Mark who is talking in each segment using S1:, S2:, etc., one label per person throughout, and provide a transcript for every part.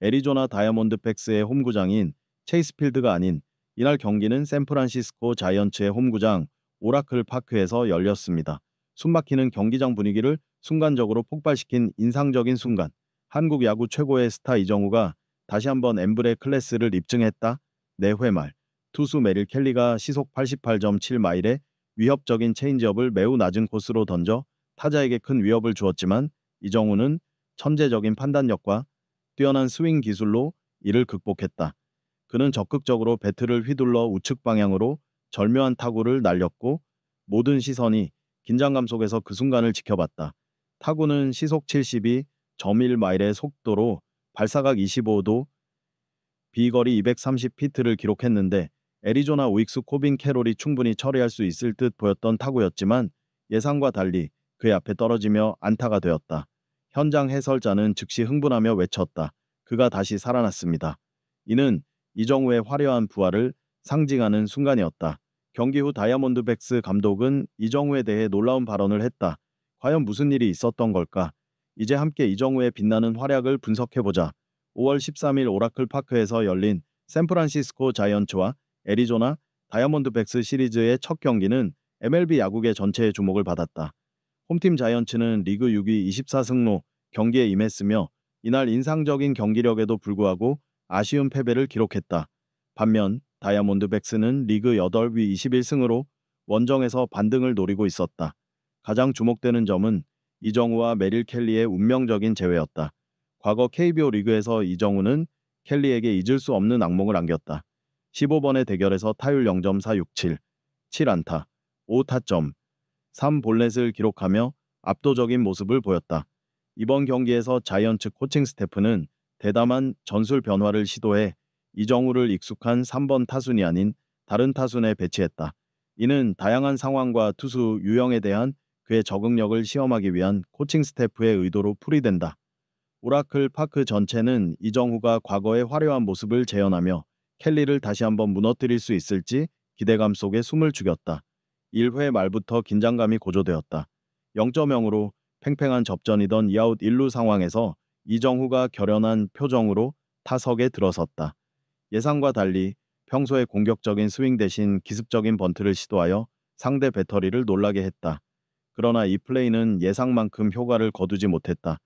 S1: 애리조나 다이아몬드백스의 홈구장인 체이스필드가 아닌 이날 경기는 샌프란시스코 자이언츠의 홈구장 오라클 파크에서 열렸습니다. 숨막히는 경기장 분위기를 순간적으로 폭발시킨 인상적인 순간, 한국 야구 최고의 스타 이정후가 다시 한번 엠블의 클래스를 입증했다. 4회 말 투수 메릴 켈리가 시속 88.7마일의 위협적인 체인지업을 매우 낮은 코스로 던져 타자에게 큰 위협을 주었지만 이정후는 천재적인 판단력과 뛰어난 스윙 기술로 이를 극복했다. 그는 적극적으로 배트를 휘둘러 우측 방향으로 절묘한 타구를 날렸고 모든 시선이 긴장감 속에서 그 순간을 지켜봤다. 타구는 시속 72.1마일의 속도로 발사각 25도, 비거리 230피트를 기록했는데 애리조나 우익수 코빈 캐롤이 충분히 처리할 수 있을 듯 보였던 타구였지만 예상과 달리 그의 앞에 떨어지며 안타가 되었다. 현장 해설자는 즉시 흥분하며 외쳤다. 그가 다시 살아났습니다. 이는 이정후의 화려한 부활을 상징하는 순간이었다. 경기 후 다이아몬드백스 감독은 이정후에 대해 놀라운 발언을 했다. 과연 무슨 일이 있었던 걸까? 이제 함께 이정후의 빛나는 활약을 분석해보자. 5월 13일 오라클 파크에서 열린 샌프란시스코 자이언츠와 애리조나 다이아몬드백스 시리즈의 첫 경기는 MLB 야구계 전체의 주목을 받았다. 홈팀 자이언츠는 리그 6위 24승로 경기에 임했으며 이날 인상적인 경기력에도 불구하고 아쉬운 패배를 기록했다. 반면 다이아몬드백스는 리그 8위 21승으로 원정에서 반등을 노리고 있었다. 가장 주목되는 점은 이정후와 메릴 켈리의 운명적인 재회였다. 과거 KBO 리그에서 이정후는 켈리에게 잊을 수 없는 악몽을 안겼다. 15번의 대결에서 타율 0.467, 7안타, 5타점, 3볼넷을 기록하며 압도적인 모습을 보였다. 이번 경기에서 자이언츠 코칭 스태프는 대담한 전술 변화를 시도해 이정후를 익숙한 3번 타순이 아닌 다른 타순에 배치했다. 이는 다양한 상황과 투수 유형에 대한 그의 적응력을 시험하기 위한 코칭 스태프의 의도로 풀이된다. 오라클 파크 전체는 이정후가 과거의 화려한 모습을 재현하며 켈리를 다시 한번 무너뜨릴 수 있을지 기대감 속에 숨을 죽였다. 1회 말부터 긴장감이 고조되었다. 0.0으로 팽팽한 접전이던 2아웃 1루 상황에서 이정후가 결연한 표정으로 타석에 들어섰다. 예상과 달리 평소의 공격적인 스윙 대신 기습적인 번트를 시도하여 상대 배터리를 놀라게 했다. 그러나 이 플레이는 예상만큼 효과를 거두지 못했다.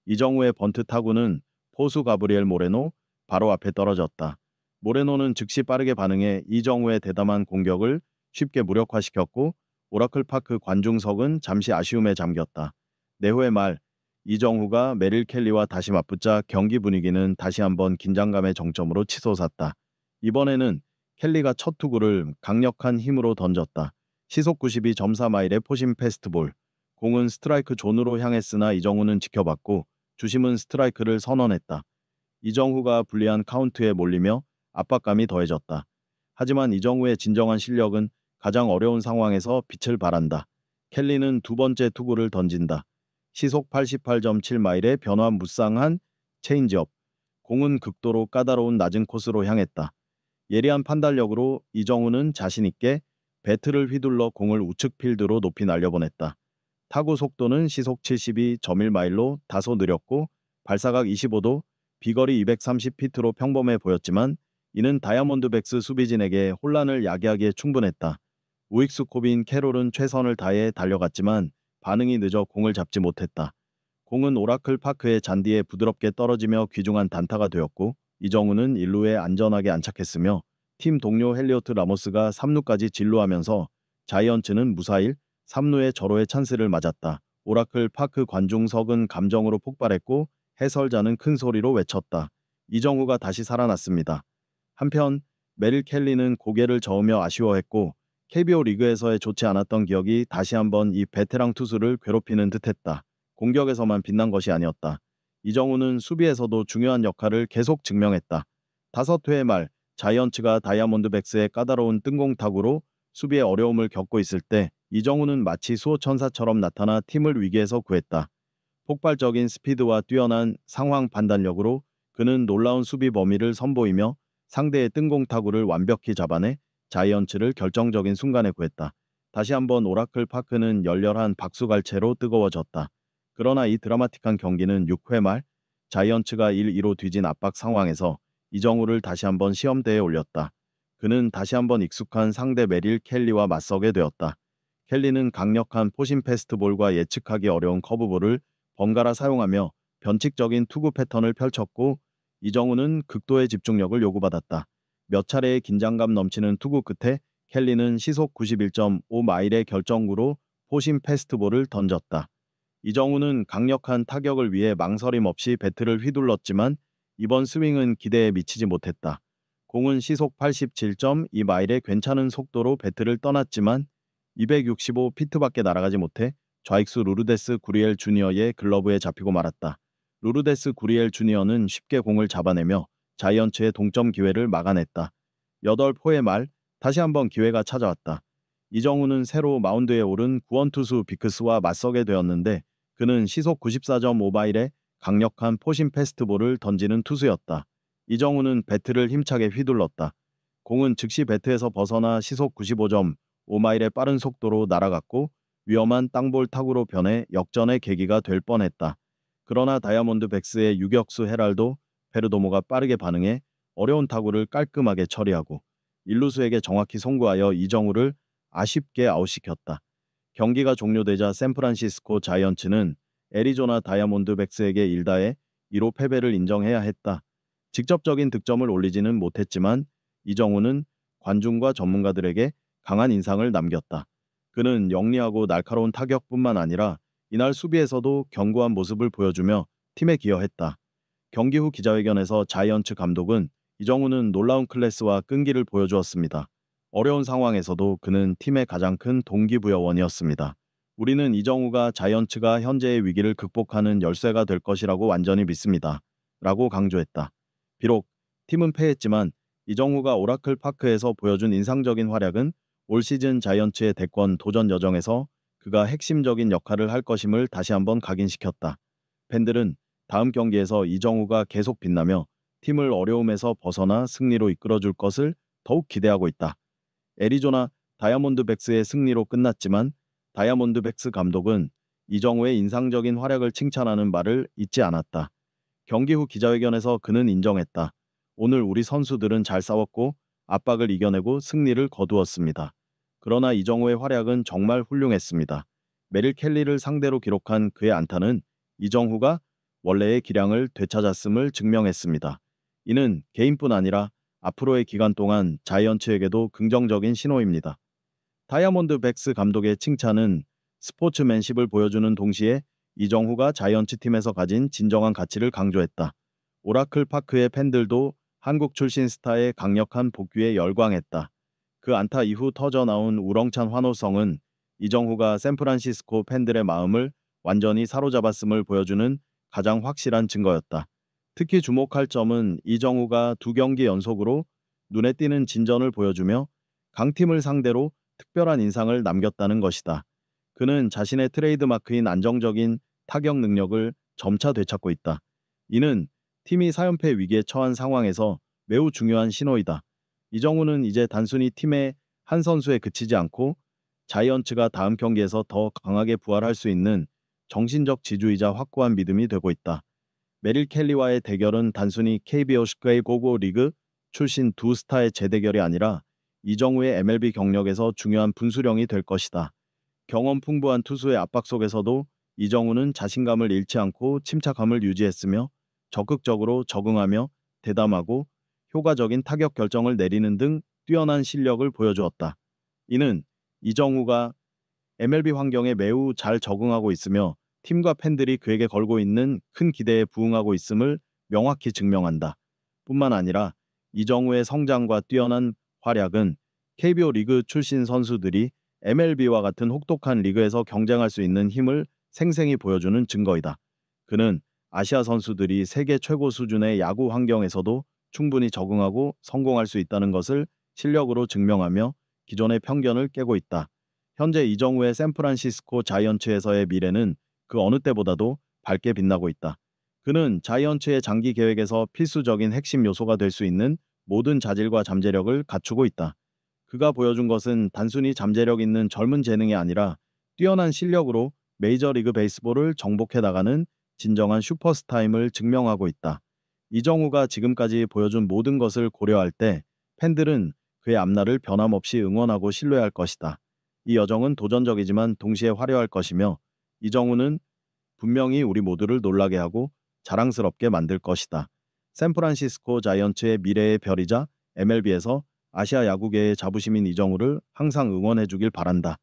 S1: 이정후의 번트 타구는 포수 가브리엘 모레노 바로 앞에 떨어졌다. 모레노는 즉시 빠르게 반응해 이정후의 대담한 공격을 쉽게 무력화시켰고 오라클 파크 관중석은 잠시 아쉬움에 잠겼다. 4회 말 이정후가 메릴 켈리와 다시 맞붙자 경기 분위기는 다시 한번 긴장감의 정점으로 치솟았다. 이번에는 켈리가 첫 투구를 강력한 힘으로 던졌다. 시속 92.4마일의 포심 패스트볼. 공은 스트라이크 존으로 향했으나 이정후는 지켜봤고 주심은 스트라이크를 선언했다. 이정후가 불리한 카운트에 몰리며 압박감이 더해졌다. 하지만 이정후의 진정한 실력은 가장 어려운 상황에서 빛을 발한다. 켈리는 두 번째 투구를 던진다. 시속 88.7마일의 변화무쌍한 체인지업. 공은 극도로 까다로운 낮은 코스로 향했다. 예리한 판단력으로 이정후는 자신있게 배트를 휘둘러 공을 우측 필드로 높이 날려보냈다. 타구 속도는 시속 72.1마일로 다소 느렸고 발사각 25도, 비거리 230피트로 평범해 보였지만 이는 다이아몬드백스 수비진에게 혼란을 야기하기에 충분했다. 우익수 코빈 캐롤은 최선을 다해 달려갔지만 반응이 늦어 공을 잡지 못했다. 공은 오라클 파크의 잔디에 부드럽게 떨어지며 귀중한 단타가 되었고 이정후는 1루에 안전하게 안착했으며 팀 동료 헬리오트 라모스가 3루까지 진루하면서 자이언츠는 무사일 3루의 절호의 찬스를 맞았다. 오라클 파크 관중석은 감정으로 폭발했고 해설자는 큰 소리로 외쳤다. 이정후가 다시 살아났습니다. 한편 메릴 켈리는 고개를 저으며 아쉬워했고 KBO 리그에서의 좋지 않았던 기억이 다시 한번 이 베테랑 투수를 괴롭히는 듯했다. 공격에서만 빛난 것이 아니었다. 이정후는 수비에서도 중요한 역할을 계속 증명했다. 5회 말 자이언츠가 다이아몬드백스의 까다로운 뜬공 타구로 수비에 어려움을 겪고 있을 때 이정후는 마치 수호천사처럼 나타나 팀을 위기에서 구했다. 폭발적인 스피드와 뛰어난 상황 판단력으로 그는 놀라운 수비 범위를 선보이며 상대의 뜬공 타구를 완벽히 잡아내 자이언츠를 결정적인 순간에 구했다. 다시 한번 오라클 파크는 열렬한 박수갈채로 뜨거워졌다. 그러나 이 드라마틱한 경기는 6회 말 자이언츠가 1-2로 뒤진 압박 상황에서 이정우를 다시 한번 시험대에 올렸다. 그는 다시 한번 익숙한 상대 메릴 켈리와 맞서게 되었다. 켈리는 강력한 포심 패스트볼과 예측하기 어려운 커브볼을 번갈아 사용하며 변칙적인 투구 패턴을 펼쳤고, 이정우는 극도의 집중력을 요구받았다. 몇 차례의 긴장감 넘치는 투구 끝에 켈리는 시속 91.5마일의 결정구로 포심 패스트볼을 던졌다. 이정우는 강력한 타격을 위해 망설임 없이 배트를 휘둘렀지만 이번 스윙은 기대에 미치지 못했다. 공은 시속 87.2마일의 괜찮은 속도로 배트를 떠났지만 265피트밖에 날아가지 못해 좌익수 루르데스 구리엘 주니어의 글러브에 잡히고 말았다. 루르데스 구리엘 주니어는 쉽게 공을 잡아내며 자이언츠의 동점 기회를 막아냈다. 8포의 말, 다시 한번 기회가 찾아왔다. 이정우는 새로 마운드에 오른 구원투수 빅크스와 맞서게 되었는데, 그는 시속 94.5마일의 강력한 포심 패스트볼을 던지는 투수였다. 이정우는 배트를 힘차게 휘둘렀다. 공은 즉시 배트에서 벗어나 시속 95.5마일의 빠른 속도로 날아갔고 위험한 땅볼 타구로 변해 역전의 계기가 될 뻔했다. 그러나 다이아몬드백스의 유격수 헤랄도 페르도모가 빠르게 반응해 어려운 타구를 깔끔하게 처리하고 일루수에게 정확히 송구하여 이정우를 아쉽게 아웃시켰다. 경기가 종료되자 샌프란시스코 자이언츠는 애리조나 다이아몬드백스에게 1대 2로 패배를 인정해야 했다. 직접적인 득점을 올리지는 못했지만 이정우는 관중과 전문가들에게 강한 인상을 남겼다. 그는 영리하고 날카로운 타격뿐만 아니라 이날 수비에서도 견고한 모습을 보여주며 팀에 기여했다. 경기 후 기자회견에서 자이언츠 감독은 이정우는 놀라운 클래스와 끈기를 보여주었습니다. 어려운 상황에서도 그는 팀의 가장 큰 동기부여원이었습니다. 우리는 이정우가 자이언츠가 현재의 위기를 극복하는 열쇠가 될 것이라고 완전히 믿습니다. 라고 강조했다. 비록 팀은 패했지만 이정우가 오라클 파크에서 보여준 인상적인 활약은 올 시즌 자이언츠의 대권 도전 여정에서 그가 핵심적인 역할을 할 것임을 다시 한번 각인시켰다. 팬들은 다음 경기에서 이정우가 계속 빛나며 팀을 어려움에서 벗어나 승리로 이끌어줄 것을 더욱 기대하고 있다. 애리조나 다이아몬드백스의 승리로 끝났지만 다이아몬드백스 감독은 이정우의 인상적인 활약을 칭찬하는 말을 잊지 않았다. 경기 후 기자회견에서 그는 인정했다. 오늘 우리 선수들은 잘 싸웠고 압박을 이겨내고 승리를 거두었습니다. 그러나 이정우의 활약은 정말 훌륭했습니다. 메릴 켈리를 상대로 기록한 그의 안타는 이정우가 원래의 기량을 되찾았음을 증명했습니다. 이는 개인뿐 아니라 앞으로의 기간 동안 자이언츠에게도 긍정적인 신호입니다. 다이아몬드백스 감독의 칭찬은 스포츠맨십을 보여주는 동시에 이정후가 자이언츠 팀에서 가진 진정한 가치를 강조했다. 오라클 파크의 팬들도 한국 출신 스타의 강력한 복귀에 열광했다. 그 안타 이후 터져나온 우렁찬 환호성은 이정후가 샌프란시스코 팬들의 마음을 완전히 사로잡았음을 보여주는 가장 확실한 증거였다. 특히 주목할 점은 이정후가 2경기 연속으로 눈에 띄는 진전을 보여주며 강팀을 상대로 특별한 인상을 남겼다는 것이다. 그는 자신의 트레이드마크인 안정적인 타격 능력을 점차 되찾고 있다. 이는 팀이 4연패 위기에 처한 상황에서 매우 중요한 신호이다. 이정우는 이제 단순히 팀의 한 선수에 그치지 않고 자이언츠가 다음 경기에서 더 강하게 부활할 수 있는 정신적 지주이자 확고한 믿음이 되고 있다. 메릴 켈리와의 대결은 단순히 KBO 슈카이 고고 리그 출신 두 스타의 재대결이 아니라 이정우의 MLB 경력에서 중요한 분수령이 될 것이다. 경험 풍부한 투수의 압박 속에서도 이정우는 자신감을 잃지 않고 침착함을 유지했으며 적극적으로 적응하며 대담하고 효과적인 타격 결정을 내리는 등 뛰어난 실력을 보여주었다. 이는 이정우가 MLB 환경에 매우 잘 적응하고 있으며 팀과 팬들이 그에게 걸고 있는 큰 기대에 부응하고 있음을 명확히 증명한다. 뿐만 아니라 이정우의 성장과 뛰어난 활약은 KBO 리그 출신 선수들이 MLB와 같은 혹독한 리그에서 경쟁할 수 있는 힘을 생생히 보여주는 증거이다. 그는 아시아 선수들이 세계 최고 수준의 야구 환경에서도 충분히 적응하고 성공할 수 있다는 것을 실력으로 증명하며 기존의 편견을 깨고 있다. 현재 이정우의 샌프란시스코 자이언츠에서의 미래는 그 어느 때보다도 밝게 빛나고 있다. 그는 자이언츠의 장기 계획에서 필수적인 핵심 요소가 될 수 있는 모든 자질과 잠재력을 갖추고 있다. 그가 보여준 것은 단순히 잠재력 있는 젊은 재능이 아니라 뛰어난 실력으로 메이저리그 베이스볼을 정복해 나가는 진정한 슈퍼스타임을 증명하고 있다. 이정우가 지금까지 보여준 모든 것을 고려할 때 팬들은 그의 앞날을 변함없이 응원하고 신뢰할 것이다. 이 여정은 도전적이지만 동시에 화려할 것이며 이정우는 분명히 우리 모두를 놀라게 하고 자랑스럽게 만들 것이다. 샌프란시스코 자이언츠의 미래의 별이자 MLB에서 아시아 야구계의 자부심인 이정우를 항상 응원해 주길 바란다.